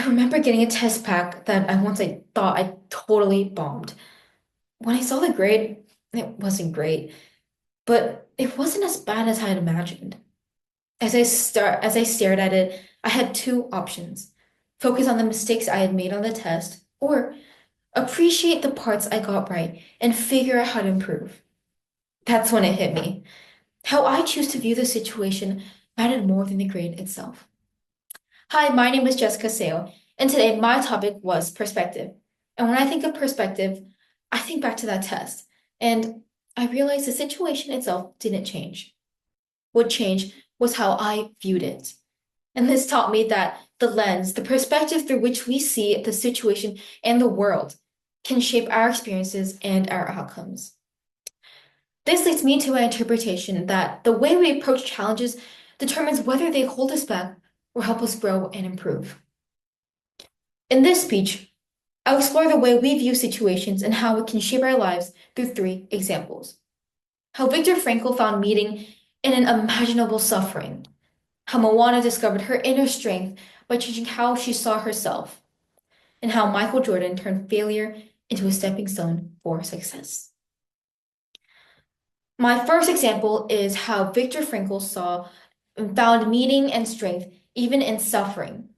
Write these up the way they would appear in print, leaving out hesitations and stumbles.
I remember getting a test pack that I thought I totally bombed. When I saw the grade, it wasn't great, but it wasn't as bad as I had imagined. As I stared at it, I had two options. Focus on the mistakes I had made on the test, or appreciate the parts I got right and figure out how to improve. That's when it hit me. How I choose to view the situation mattered more than the grade itself. Hi, my name is Jessica Sale, and today my topic was perspective. And when I think of perspective, I think back to that test, and I realized the situation itself didn't change. What changed was how I viewed it. And this taught me that the lens, the perspective through which we see the situation and the world, can shape our experiences and our outcomes. This leads me to my interpretation that the way we approach challenges determines whether they hold us back or help us grow and improve. In this speech, I'll explore the way we view situations and how it can shape our lives through three examples. How Viktor Frankl found meaning in an imaginable suffering. How Moana discovered her inner strength by changing how she saw herself. And how Michael Jordan turned failure into a stepping stone for success. My first example is how Viktor Frankl saw and found meaning and strength even in suffering.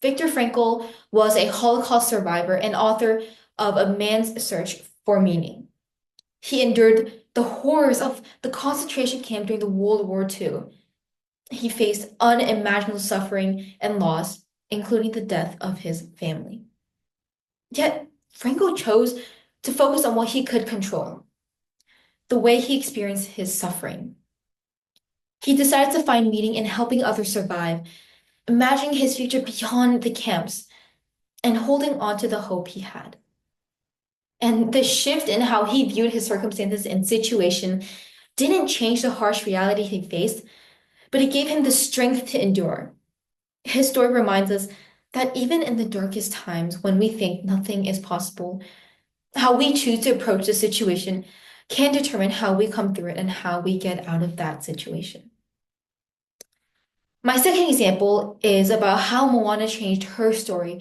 Viktor Frankl was a Holocaust survivor and author of A Man's Search for Meaning. He endured the horrors of the concentration camp during the World War II. He faced unimaginable suffering and loss, including the death of his family. Yet, Frankl chose to focus on what he could control, the way he experienced his suffering. He decided to find meaning in helping others survive, imagining his future beyond the camps, and holding on to the hope he had. And the shift in how he viewed his circumstances and situation didn't change the harsh reality he faced, but it gave him the strength to endure. His story reminds us that even in the darkest times when we think nothing is possible, how we choose to approach the situation can determine how we come through it and how we get out of that situation. My second example is about how Moana changed her story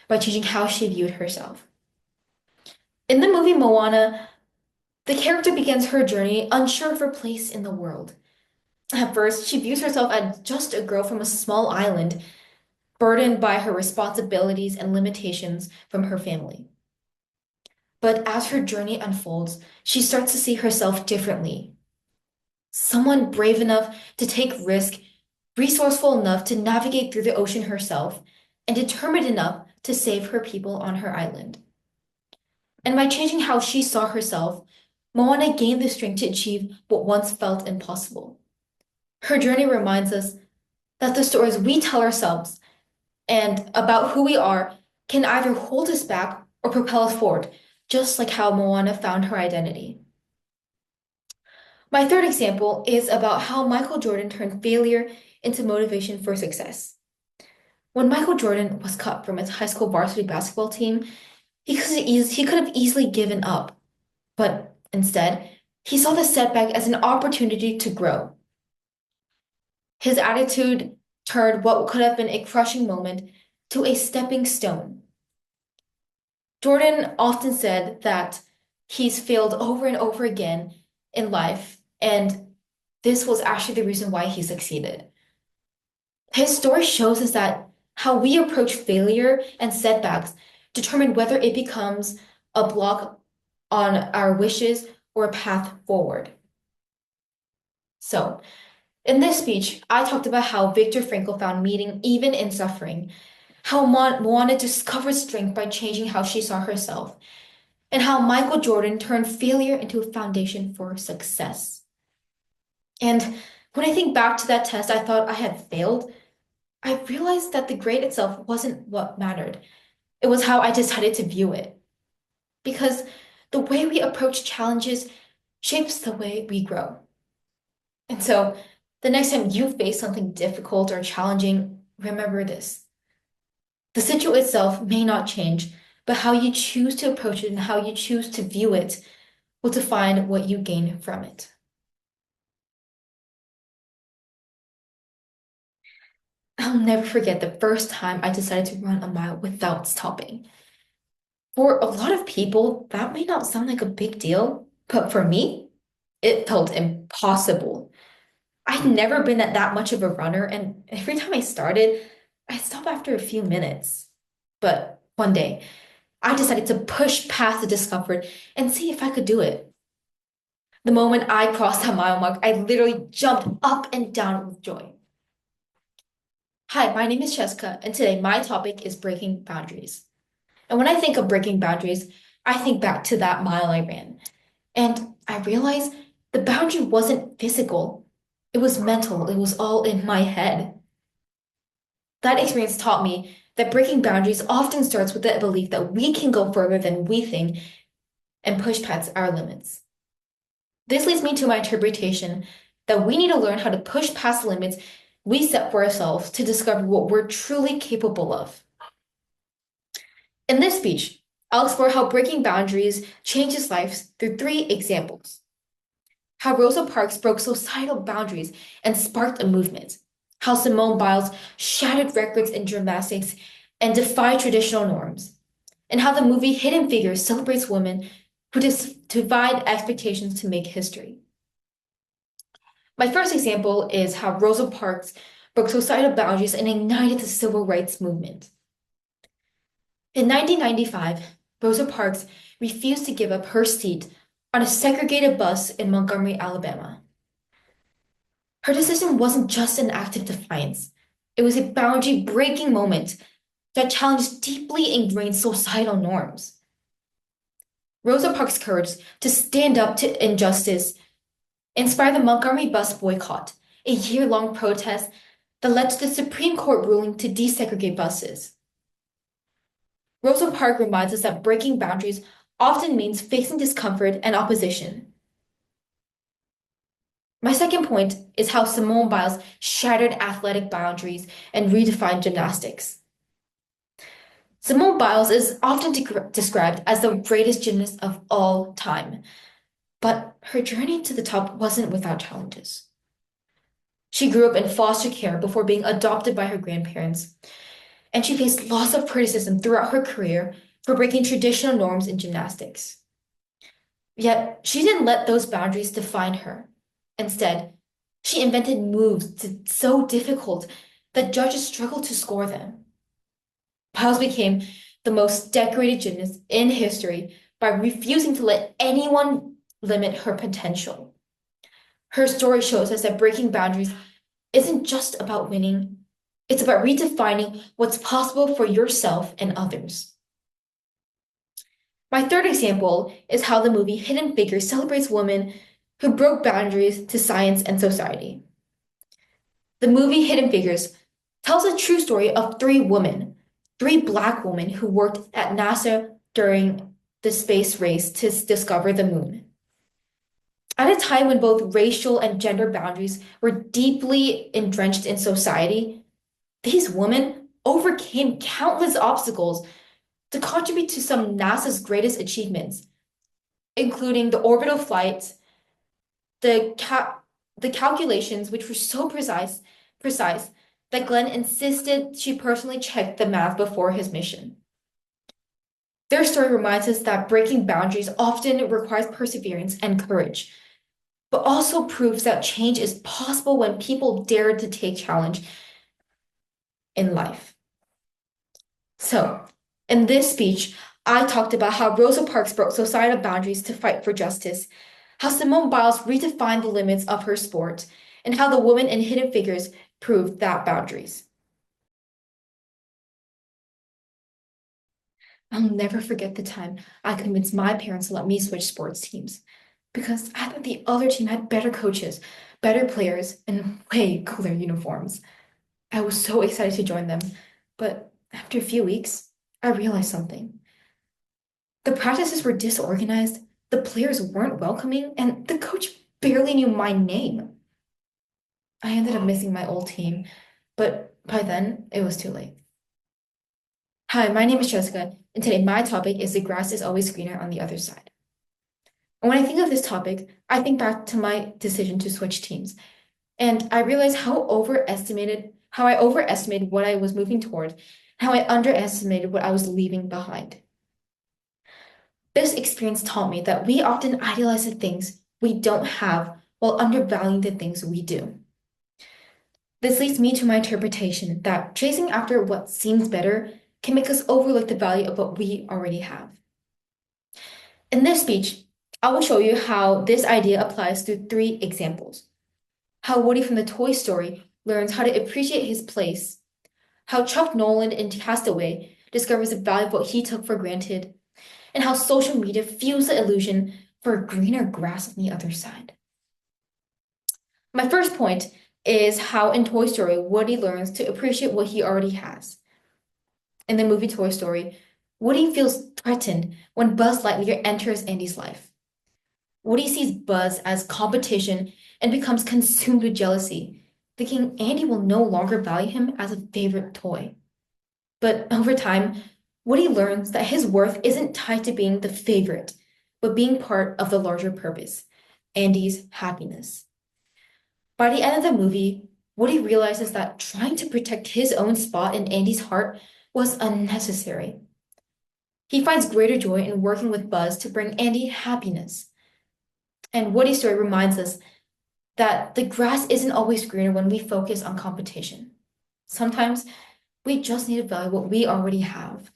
by changing how she viewed herself. In the movie Moana, the character begins her journey unsure of her place in the world. At first, she views herself as just a girl from a small island, burdened by her responsibilities and limitations from her family. But as her journey unfolds, she starts to see herself differently. Someone brave enough to take risk, resourceful enough to navigate through the ocean herself, and determined enough to save her people on her island. And by changing how she saw herself, Moana gained the strength to achieve what once felt impossible. Her journey reminds us that the stories we tell ourselves and about who we are can either hold us back or propel us forward, just like how Moana found her identity. My third example is about how Michael Jordan turned failure into motivation for success. When Michael Jordan was cut from his high school varsity basketball team, he could have easily given up, but instead, he saw the setback as an opportunity to grow. His attitude turned what could have been a crushing moment to a stepping stone. Jordan often said that he's failed over and over again in life, and this was actually the reason why he succeeded. His story shows us that how we approach failure and setbacks determine whether it becomes a block on our wishes or a path forward. So, in this speech, I talked about how Viktor Frankl found meaning even in suffering, how Moana discovered strength by changing how she saw herself, and how Michael Jordan turned failure into a foundation for success. And when I think back to that test I thought I had failed, I realized that the grade itself wasn't what mattered. It was how I decided to view it. Because the way we approach challenges shapes the way we grow. And so, the next time you face something difficult or challenging, remember this. The situation itself may not change, but how you choose to approach it and how you choose to view it will define what you gain from it. I'll never forget the first time I decided to run a mile without stopping. For a lot of people, that may not sound like a big deal, but for me, it felt impossible. I'd never been that much of a runner, and every time I started, I'd stop after a few minutes. But one day, I decided to push past the discomfort and see if I could do it. The moment I crossed that mile mark, I literally jumped up and down with joy. Hi, my name is Cheska, and today my topic is breaking boundaries. And when I think of breaking boundaries, I think back to that mile I ran. And I realized the boundary wasn't physical, it was mental, it was all in my head. That experience taught me that breaking boundaries often starts with the belief that we can go further than we think and push past our limits. This leads me to my interpretation that we need to learn how to push past the limits we set for ourselves to discover what we're truly capable of. In this speech, I'll explore how breaking boundaries changes lives through 3 examples. How Rosa Parks broke societal boundaries and sparked a movement. How Simone Biles shattered records in gymnastics and defied traditional norms. And how the movie Hidden Figures celebrates women who defied expectations to make history. My first example is how Rosa Parks broke societal boundaries and ignited the civil rights movement. In 1995, Rosa Parks refused to give up her seat on a segregated bus in Montgomery, Alabama. Her decision wasn't just an act of defiance, it was a boundary breaking moment that challenged deeply ingrained societal norms. Rosa Parks' courage to stand up to injustice inspired the Montgomery bus boycott, a year-long protest that led to the Supreme Court ruling to desegregate buses. Rosa Parks reminds us that breaking boundaries often means facing discomfort and opposition. My second point is how Simone Biles shattered athletic boundaries and redefined gymnastics. Simone Biles is often described as the greatest gymnast of all time, but her journey to the top wasn't without challenges. She grew up in foster care before being adopted by her grandparents, and she faced lots of criticism throughout her career for breaking traditional norms in gymnastics. Yet, she didn't let those boundaries define her. Instead, she invented moves so difficult that judges struggled to score them. Biles became the most decorated gymnast in history by refusing to let anyone limit her potential. Her story shows us that breaking boundaries isn't just about winning, it's about redefining what's possible for yourself and others. My third example is how the movie Hidden Figures celebrates women who broke boundaries to science and society. The movie Hidden Figures tells a true story of 3 women, 3 Black women who worked at NASA during the space race to discover the moon. At a time when both racial and gender boundaries were deeply entrenched in society, these women overcame countless obstacles to contribute to some of NASA's greatest achievements, including the orbital flight, the calculations, which were so precise that Glenn insisted she personally check the math before his mission. Their story reminds us that breaking boundaries often requires perseverance and courage, but also proves that change is possible when people dare to take challenge in life. So, in this speech, I talked about how Rosa Parks broke societal boundaries to fight for justice, how Simone Biles redefined the limits of her sport, and how the women in Hidden Figures proved that boundaries. I'll never forget the time I convinced my parents to let me switch sports teams because I thought the other team had better coaches, better players, and way cooler uniforms. I was so excited to join them, but after a few weeks, I realized something. The practices were disorganized, the players weren't welcoming, and the coach barely knew my name. I ended up missing my old team, but by then, it was too late. Hi, my name is Jessica, and today my topic is the grass is always greener on the other side. And when I think of this topic, I think back to my decision to switch teams. And I realized how I overestimated what I was moving toward, how I underestimated what I was leaving behind. This experience taught me that we often idealize the things we don't have while undervaluing the things we do. This leads me to my interpretation that chasing after what seems better can make us overlook the value of what we already have. In this speech, I will show you how this idea applies through three examples. How Woody from the Toy Story learns how to appreciate his place, how Chuck Nolan in Castaway discovers the value of what he took for granted, and how social media fuels the illusion for greener grass on the other side. My first point is how in Toy Story, Woody learns to appreciate what he already has. In the movie Toy Story, Woody feels threatened when Buzz Lightyear enters Andy's life. Woody sees Buzz as competition and becomes consumed with jealousy, thinking Andy will no longer value him as a favorite toy. But over time, Woody learns that his worth isn't tied to being the favorite, but being part of the larger purpose, Andy's happiness. By the end of the movie, Woody realizes that trying to protect his own spot in Andy's heart was unnecessary. He finds greater joy in working with Buzz to bring Andy happiness. And Woody's story reminds us that the grass isn't always greener when we focus on competition. Sometimes we just need to value what we already have.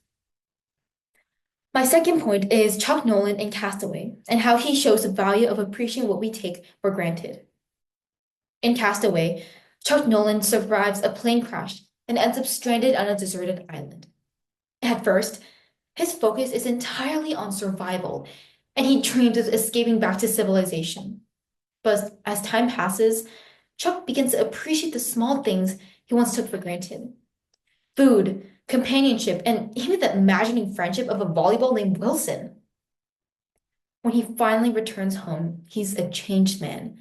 My second point is Chuck Nolan in Castaway and how he shows the value of appreciating what we take for granted. In Castaway, Chuck Nolan survives a plane crash and ends up stranded on a deserted island. At first, his focus is entirely on survival, and he dreams of escaping back to civilization. But as time passes, Chuck begins to appreciate the small things he once took for granted. Food, companionship, and even the imagining friendship of a volleyball named Wilson. When he finally returns home, he's a changed man,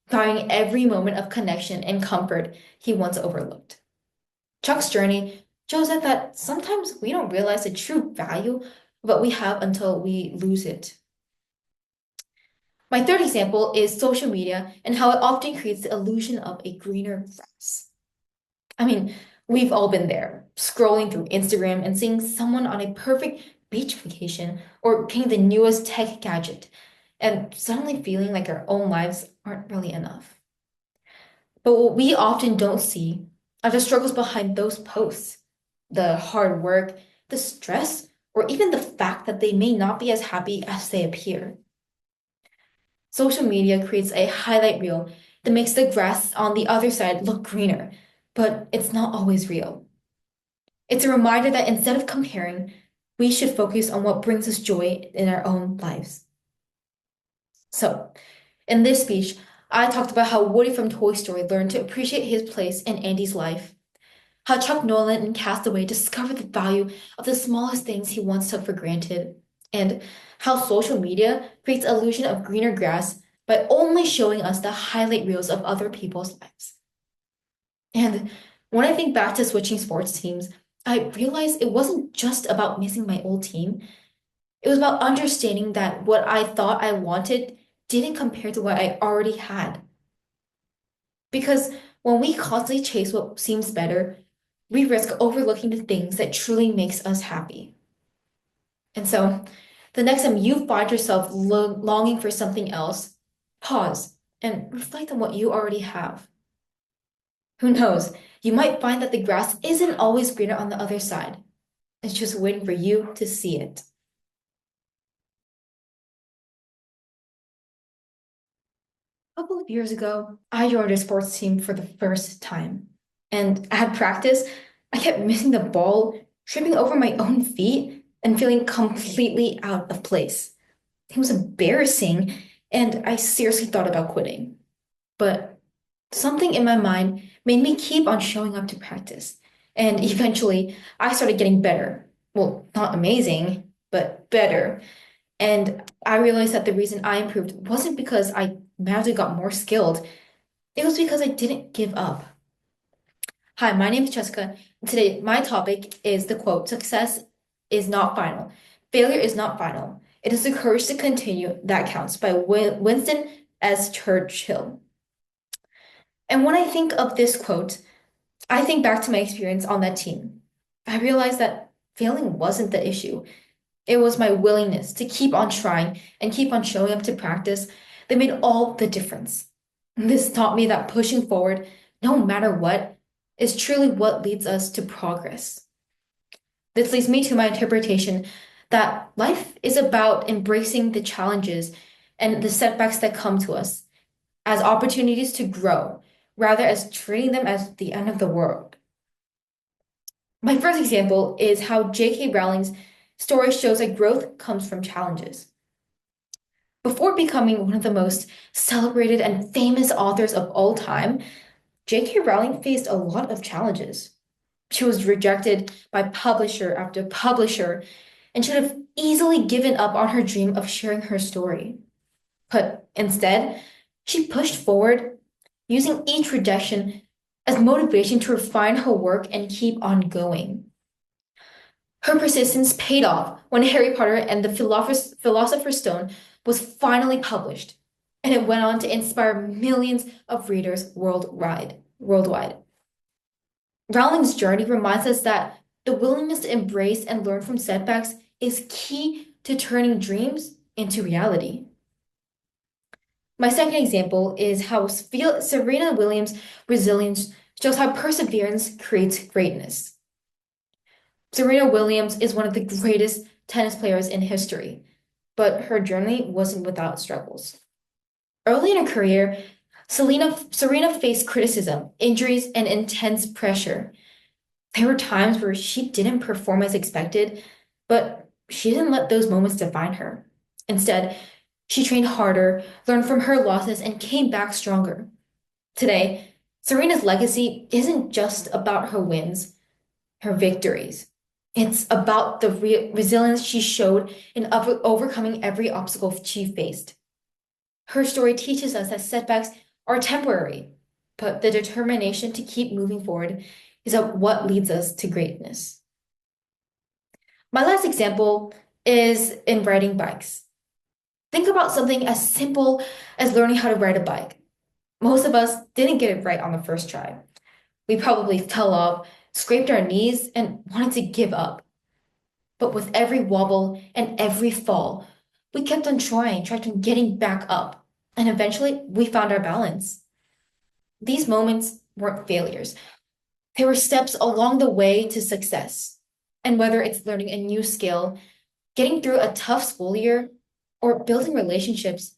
valuing every moment of connection and comfort he once overlooked. Chuck's journey shows us that sometimes we don't realize the true value of what we have until we lose it. My third example is social media and how it often creates the illusion of a greener grass. I mean, we've all been there, scrolling through Instagram and seeing someone on a perfect beach vacation or getting the newest tech gadget, and suddenly feeling like our own lives aren't really enough. But what we often don't see are the struggles behind those posts, the hard work, the stress, or even the fact that they may not be as happy as they appear. Social media creates a highlight reel that makes the grass on the other side look greener, but it's not always real. It's a reminder that instead of comparing, we should focus on what brings us joy in our own lives. So, in this speech, I talked about how Woody from Toy Story learned to appreciate his place in Andy's life, how Chuck Nolan in Castaway discovered the value of the smallest things he once took for granted, and how social media creates illusion of greener grass by only showing us the highlight reels of other people's lives. And when I think back to switching sports teams, I realized it wasn't just about missing my old team. It was about understanding that what I thought I wanted didn't compare to what I already had. Because when we constantly chase what seems better, we risk overlooking the things that truly makes us happy. And so, the next time you find yourself longing for something else, pause and reflect on what you already have. Who knows? You might find that the grass isn't always greener on the other side. It's just waiting for you to see it. A couple of years ago, I joined a sports team for the first time. And at practice, I kept missing the ball, tripping over my own feet, and feeling completely out of place. It was embarrassing, and I seriously thought about quitting. But something in my mind made me keep on showing up to practice. And eventually, I started getting better. Well, not amazing, but better. And I realized that the reason I improved wasn't because I magically got more skilled. It was because I didn't give up. Hi, my name is Jessica. Today, my topic is the quote, "Success is not final. Failure is not final. It is the courage to continue that counts," by Winston S. Churchill. And when I think of this quote, I think back to my experience on that team. I realized that failing wasn't the issue. It was my willingness to keep on trying and keep on showing up to practice that made all the difference. This taught me that pushing forward, no matter what, is truly what leads us to progress. This leads me to my interpretation that life is about embracing the challenges and the setbacks that come to us as opportunities to grow, rather as treating them as the end of the world. My first example is how J.K. Rowling's story shows that growth comes from challenges. Before becoming one of the most celebrated and famous authors of all time, J.K. Rowling faced a lot of challenges. She was rejected by publisher after publisher and should have easily given up on her dream of sharing her story. But instead, she pushed forward, using each rejection as motivation to refine her work and keep on going. Her persistence paid off when Harry Potter and the Philosopher's Stone was finally published, and it went on to inspire millions of readers worldwide. Rowling's journey reminds us that the willingness to embrace and learn from setbacks is key to turning dreams into reality. My second example is how Serena Williams' resilience shows how perseverance creates greatness. Serena Williams is one of the greatest tennis players in history, but her journey wasn't without struggles. Early in her career, Serena faced criticism, injuries, and intense pressure. There were times where she didn't perform as expected, but she didn't let those moments define her. Instead, she trained harder, learned from her losses, and came back stronger. Today, Serena's legacy isn't just about her wins, her victories. It's about the resilience she showed in overcoming every obstacle she faced. Her story teaches us that setbacks are temporary, but the determination to keep moving forward is what leads us to greatness. My last example is in riding bikes. Think about something as simple as learning how to ride a bike. Most of us didn't get it right on the first try. We probably fell off, scraped our knees, and wanted to give up. But with every wobble and every fall, we kept on tried on getting back up, and eventually we found our balance. These moments weren't failures. They were steps along the way to success. And whether it's learning a new skill, getting through a tough school year, or building relationships,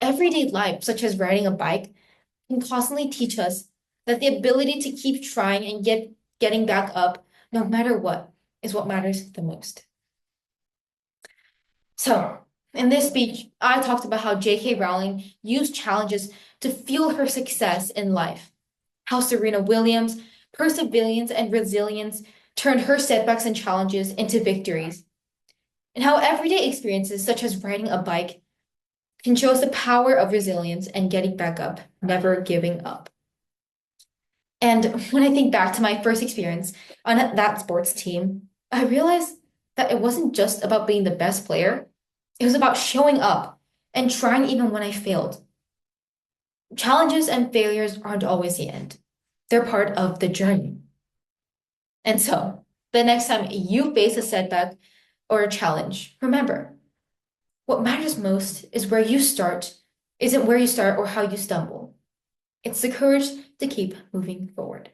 everyday life, such as riding a bike, can constantly teach us that the ability to keep trying and getting back up, no matter what, is what matters the most. So, in this speech, I talked about how J.K. Rowling used challenges to fuel her success in life, how Serena Williams' perseverance and resilience turned her setbacks and challenges into victories, and how everyday experiences such as riding a bike can show us the power of resilience and getting back up, never giving up. And when I think back to my first experience on that sports team, I realized that it wasn't just about being the best player, it was about showing up and trying even when I failed. Challenges and failures aren't always the end, they're part of the journey. And so, the next time you face a setback or a challenge, remember, what matters most is where you start, isn't where you start or how you stumble. It's the courage to keep moving forward.